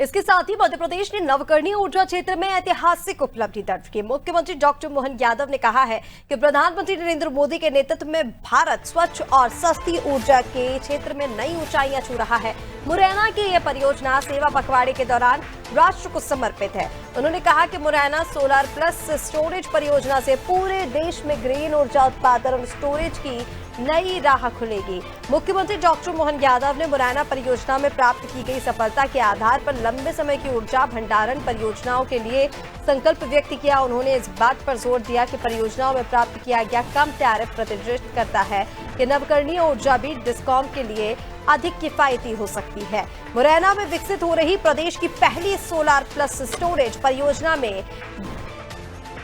इसके साथ ही मध्य प्रदेश ने नवकरणीय ऊर्जा क्षेत्र में ऐतिहासिक उपलब्धि दर्ज की। मुख्यमंत्री डॉक्टर मोहन यादव ने कहा है कि प्रधानमंत्री नरेंद्र मोदी के नेतृत्व में भारत स्वच्छ और सस्ती ऊर्जा के क्षेत्र में नई ऊंचाइयां छू रहा है। मुरैना की यह परियोजना सेवा पखवाड़े के दौरान राष्ट्र को समर्पित है। उन्होंने कहा कि मुरैना सोलर प्लस स्टोरेज परियोजना से पूरे देश में ग्रीन ऊर्जा उत्पादन और स्टोरेज की नई राह खुलेगी। मुख्यमंत्री डॉक्टर मोहन यादव ने मुरैना परियोजना में प्राप्त की गई सफलता के आधार पर लंबे समय की ऊर्जा भंडारण परियोजनाओं के लिए संकल्प व्यक्त किया। उन्होंने इस बात पर जोर दिया कि परियोजनाओं में प्राप्त किया गया कम टैरिफ प्रतिष्ठित करता है कि नवकरणीय ऊर्जा भी डिस्कॉम के लिए अधिक किफायती हो सकती है। मुरैना में विकसित हो रही प्रदेश की पहली सोलर प्लस स्टोरेज परियोजना में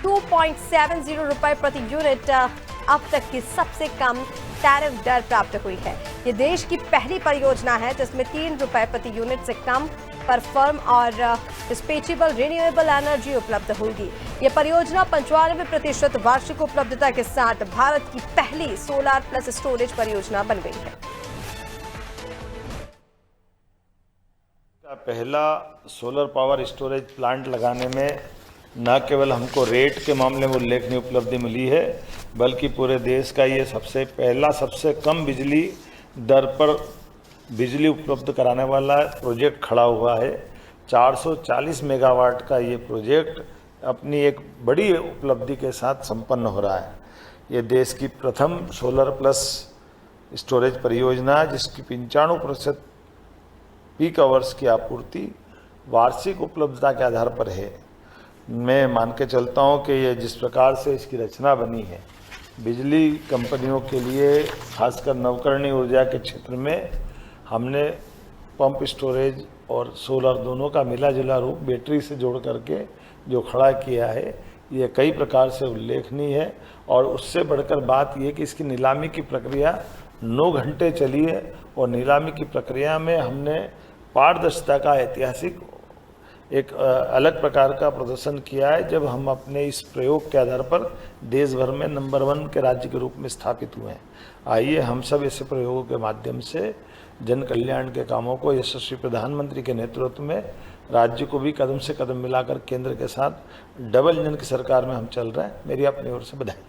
2.70 रुपए प्रति यूनिट अब तक की सबसे कम टैरिफ दर प्राप्त हुई है। ये देश की पहली परियोजना है जिसमें 3 रुपए प्रति यूनिट से कम पर फर्म और डिस्पैचेबल रिन्यूएबल एनर्जी उपलब्ध होगी। ये परियोजना 95% वार्षिक उपलब्धता के साथ भारत की पहली सोलर प्लस स्टोरेज परियोजना बन गई है। पहला सोलर पावर स्टोरेज प्लांट लगाने में न केवल हमको रेट के मामले में उल्लेखनीय उपलब्धि मिली है, बल्कि पूरे देश का ये सबसे कम बिजली दर पर बिजली उपलब्ध कराने वाला प्रोजेक्ट खड़ा हुआ है। 440 मेगावाट का ये प्रोजेक्ट अपनी एक बड़ी उपलब्धि के साथ संपन्न हो रहा है। ये देश की प्रथम सोलर प्लस स्टोरेज परियोजना जिसकी 95% पीक आवर्स की आपूर्ति वार्षिक उपलब्धता के आधार पर है। मैं मान के चलता हूँ कि ये जिस प्रकार से इसकी रचना बनी है, बिजली कंपनियों के लिए खासकर नवकरणीय ऊर्जा के क्षेत्र में हमने पंप स्टोरेज और सोलर दोनों का मिला जुला रूप बैटरी से जोड़ करके जो खड़ा किया है, ये कई प्रकार से उल्लेखनीय है। और उससे बढ़कर बात ये कि इसकी नीलामी की प्रक्रिया 9 घंटे चली है और नीलामी की प्रक्रिया में हमने पारदर्शिता का ऐतिहासिक एक अलग प्रकार का प्रदर्शन किया है, जब हम अपने इस प्रयोग के आधार पर देश भर में नंबर 1 के राज्य के रूप में स्थापित हुए हैं। आइए हम सब ऐसे प्रयोगों के माध्यम से जन कल्याण के कामों को यशस्वी प्रधानमंत्री के नेतृत्व में राज्य को भी कदम से कदम मिलाकर केंद्र के साथ डबल इंजन की सरकार में हम चल रहे हैं। मेरी अपनी ओर से बधाई।